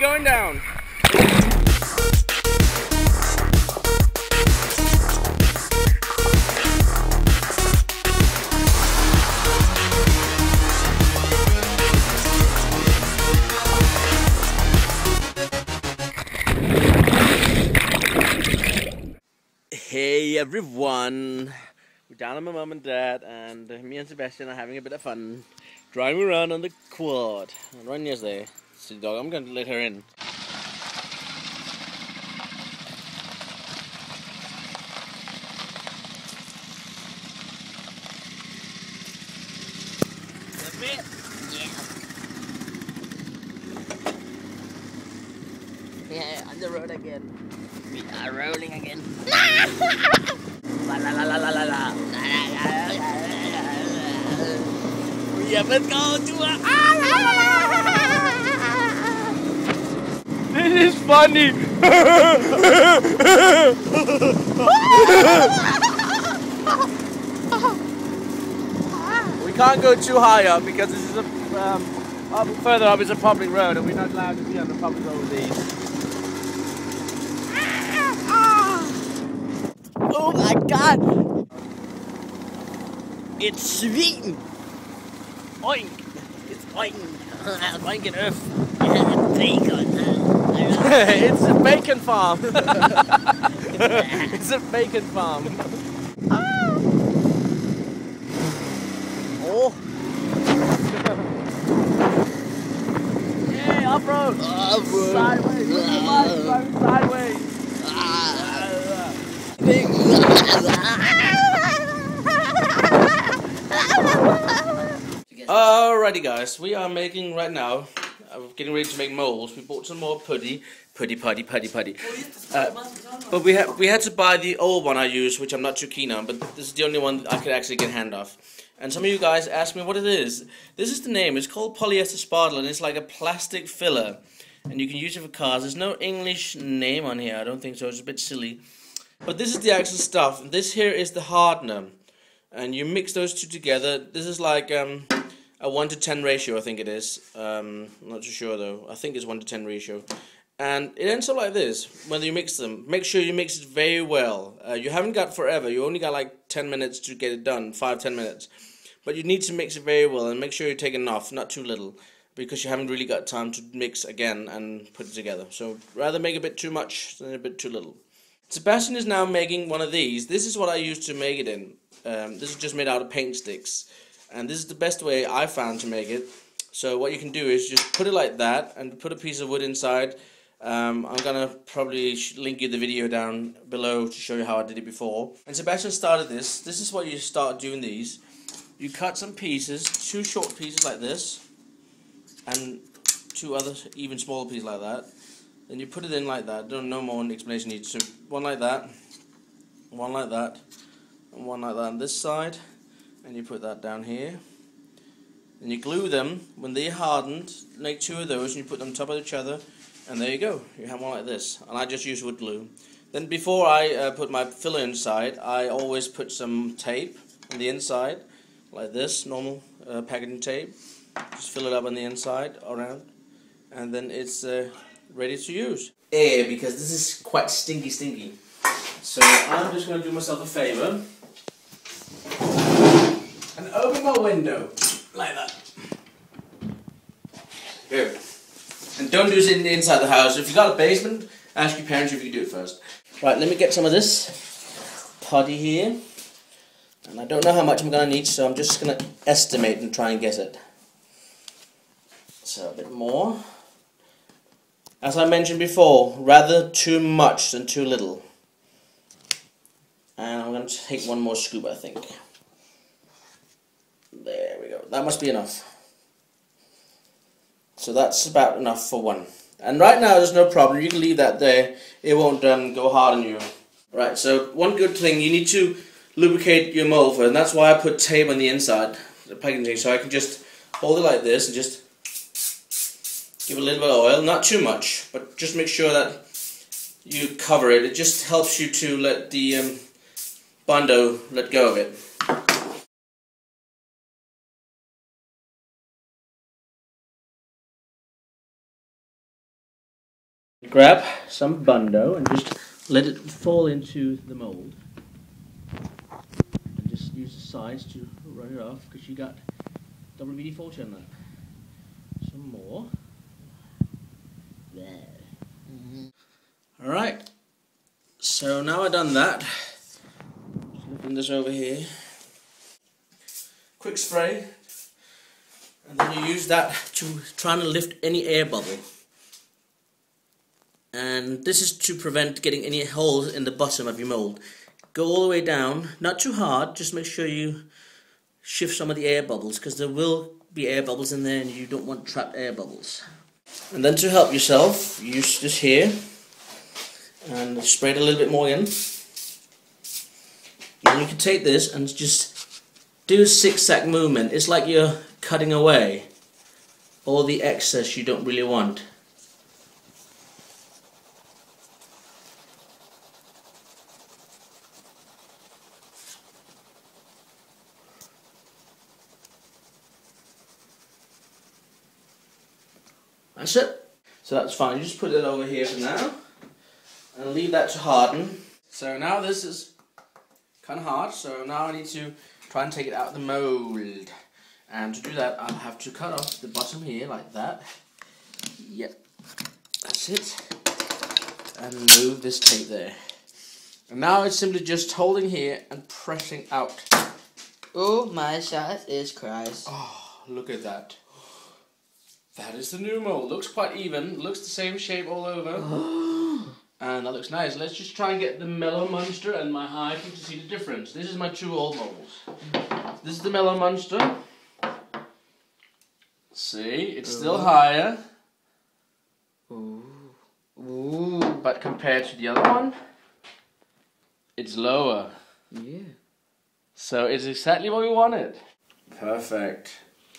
going down. Hey everyone, we're down at my mum and dad, and me and Sebastian are having a bit of fun driving around on the quad. And Ranya's there. So dog, I'm going to let her in. A bit? Yeah, on the road again. We are rolling again. La la la la la la la. We haven't gone to a. This is funny. We can't go too high up because this is further up is a public road, and we're not allowed to be on the public road with these. Oh my god! It's sweet! Oink! It's oink! Oink and earth! Bacon! It's a bacon farm! It's a bacon farm! Oh! Yay, off-road! Off-road! Sideways! Look at mine, driving sideways! Alrighty guys, we are making right now, getting ready to make molds. We bought some more putty. But we had to buy the old one I use, which I'm not too keen on, but this is the only one I could actually get a hand of. And some of you guys asked me what it is. This is the name, it's called polyester spardle, and it's like a plastic filler. And you can use it for cars. There's no English name on here, I don't think so, it's a bit silly. But this is the actual stuff. This here is the hardener. And you mix those two together. This is like a 1 to 10 ratio, I think it is. I'm not too sure though. I think it's 1 to 10 ratio. And it ends up like this when you mix them. Make sure you mix it very well. You haven't got forever. You only got like 10 minutes to get it done. 5-10 minutes. But you need to mix it very well and make sure you take enough, not too little. Because you haven't really got time to mix again and put it together. So rather make a bit too much than a bit too little. Sebastian is now making one of these. This is what I used to make it in. This is just made out of paint sticks. And this is the best way I found to make it. So what you can do is just put it like that and put a piece of wood inside. I'm going to probably link you the video down below to show you how I did it before. And Sebastian started this. This is what you start doing these. You cut some pieces, 2 short pieces like this. And 2 other even smaller pieces like that. Then you put it in like that. No more explanation needed. So one like that, one like that, and one like that on this side, and you put that down here. And you glue them. When they're hardened, make 2 of those, and you put them on top of each other, and there you go. You have one like this. And I just use wood glue. Then before I put my filler inside, I always put some tape on the inside, like this, normal packaging tape. Just fill it up on the inside around, and then it's ready to use. Air, because this is quite stinky. So I'm just going to do myself a favour and open my window like that. Good. And don't do this inside the house. If you've got a basement, ask your parents if you can do it first. Right, let me get some of this putty here. And I don't know how much I'm going to need, so I'm just going to estimate and try and guess it. So a bit more. As I mentioned before, rather too much than too little. And I'm going to take one more scoop, I think. There we go. That must be enough. So that's about enough for one. And right now there's no problem. You can leave that there. It won't go hard on you. Right, so one good thing, you need to lubricate your mold first. And that's why I put tape on the inside, the packaging, so I can just hold it like this and just give it a little bit of oil, not too much, but just make sure that you cover it. It just helps you to let the Bondo let go of it. Grab some Bundo and just let it fall into the mold. And just use the sides to run it off because you got WD-40 on that. Some more. There. Alright. So now I've done that. Just lifting this over here. Quick spray. And then you use that to try and lift any air bubble. And this is to prevent getting any holes in the bottom of your mold. Go all the way down, not too hard, just make sure you shift some of the air bubbles because there will be air bubbles in there and you don't want trapped air bubbles. And then to help yourself, use this here and spray it a little bit more in. And you can take this and just do a zigzag movement. It's like you're cutting away all the excess you don't really want. That's it. So that's fine. You just put it over here for now and leave that to harden. So now this is kind of hard, so now I need to try and take it out of the mold. And to do that, I'll have to cut off the bottom here like that. Yep, that's it. And move this tape there. And now it's simply just holding here and pressing out. Oh my Jesus Christ. Oh, look at that. That is the new mold. Looks quite even. Looks the same shape all over. And that looks nice. Let's just try and get the Mellow Monster and my Hiking to see the difference. This is my two old molds. This is the Mellow Monster. See, it's still higher. Ooh. But compared to the other one, it's lower. Yeah. So it's exactly what we wanted. Perfect.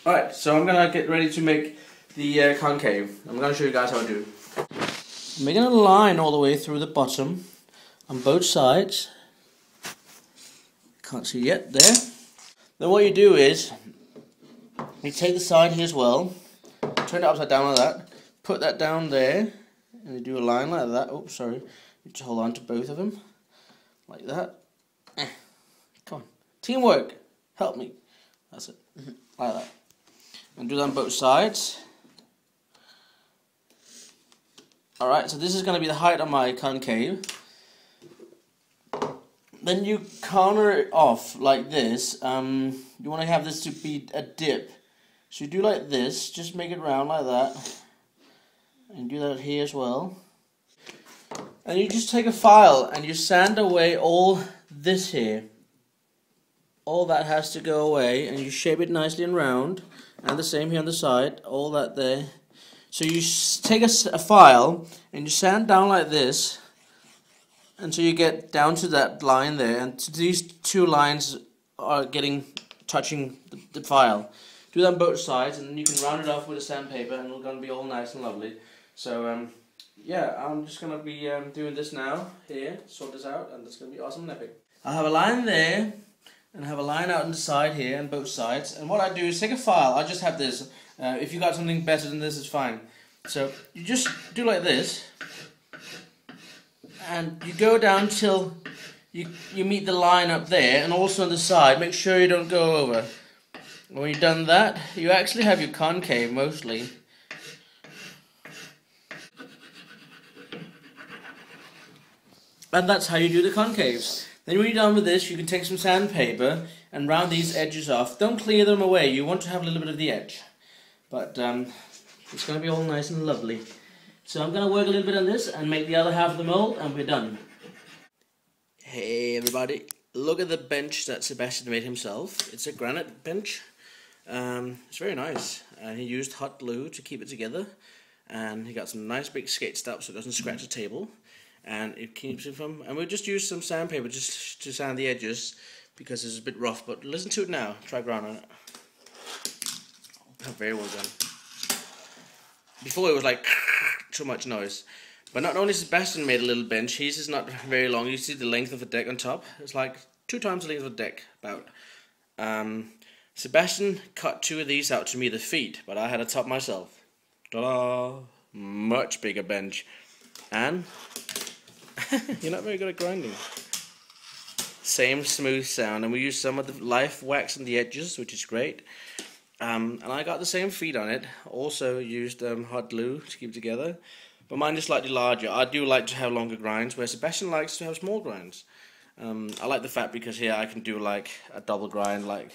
Alright, so I'm going to get ready to make the concave. I'm going to show you guys how I do. I'm making a line all the way through the bottom on both sides. Can't see yet, there. Then what you do is, you take the side here as well, turn it upside down like that, put that down there, and you do a line like that. Oh, sorry. You just hold on to both of them, like that. Come on. Teamwork. Help me. That's it. Like that. And do that on both sides. Alright, so this is going to be the height of my concave. Then you corner it off like this. You want to have this to be a dip. So you do like this, just make it round like that. And do that here as well. And you just take a file and you sand away all this here. All that has to go away, and you shape it nicely and round. And the same here on the side, all that there. So you take a file and you sand down like this until you get down to that line there, and these two lines are touching the file. Do that on both sides, and then you can round it off with a sandpaper, and it's going to be all nice and lovely. So yeah, I'm just going to be doing this now here, sort this out, and it's going to be awesome and epic. I have a line there, and I have a line out on the side here, on both sides. And what I do is take a file. I just have this. If you got something better than this, it's fine. So you just do like this, and you go down till you meet the line up there, and also on the side. Make sure you don't go over. When you've done that, you actually have your concave mostly. And that's how you do the concaves. Then when you're done with this, you can take some sandpaper and round these edges off. Don't clear them away, you want to have a little bit of the edge. But it's going to be all nice and lovely. So I'm going to work a little bit on this and make the other half of the mold, and we're done. Hey everybody, look at the bench that Sebastian made himself. It's a granite bench. It's very nice. He used hot glue to keep it together. And he got some nice big skate stops so it doesn't scratch the table. And it keeps it from, and we'll just use some sandpaper just to sand the edges because it's a bit rough, but listen to it now. Try ground on it. Oh, very well done. Before it was like too much noise. But not only Sebastian made a little bench, his is not very long. You see the length of the deck on top. It's like 2 times the length of the deck, about. Sebastian cut 2 of these out to me, the feet, but I had a top myself. Ta-da! Much bigger bench. And you're not very good at grinding. Same smooth sound, and we use some of the life wax on the edges, which is great. And I got the same feed on it. Also used hot glue to keep it together, but mine is slightly larger. I do like to have longer grinds, where Sebastian likes to have small grinds. I like the fact because here I can do like a double grind, like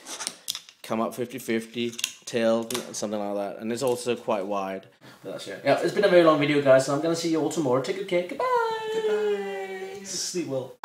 come up 50-50, tail, something like that. And it's also quite wide. But that's it. Yeah, it's been a very long video, guys, so I'm going to see you all tomorrow. Take good care. Goodbye. Goodbye. Sleep well.